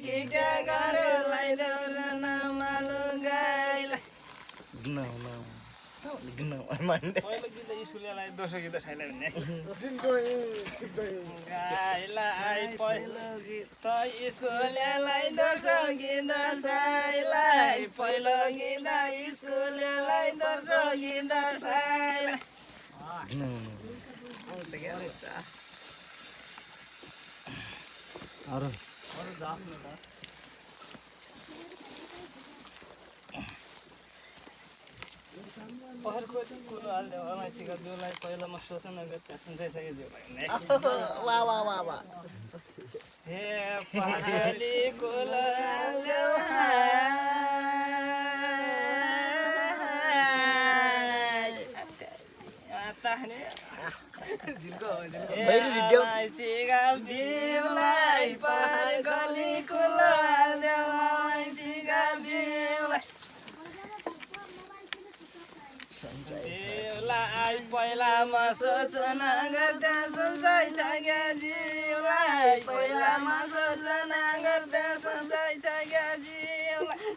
किट्या गरेलाई देउर नमालु गाईलाई पहिलो गीत स्कुललाई दोस्रो गीत छैन भन्ने गाईलाई पहिलो गीत त स्कुललाई दोस्रो गीत साईलाई पहिलो गीत स्कुललाई दोस्रो गीत साईलाई अरू जाफ्नु त पहरको कुरो हाल्यो अलैँचीको बिउलाई पहिलोमा सोच्न गएको सुन्छाइसक्यो बिउलाई हे पहाडी कुलो हाल्यो अलैँचीका बिउलाई पहरको कुलो हाल्यो अलैँचीका बिउलाई जिउलाई पहिलामा सोचना गर्दा सन्चै छ क्या जिउलाई पहिलामा सोचना गर्दा सन्चै छ क्या जिउलाई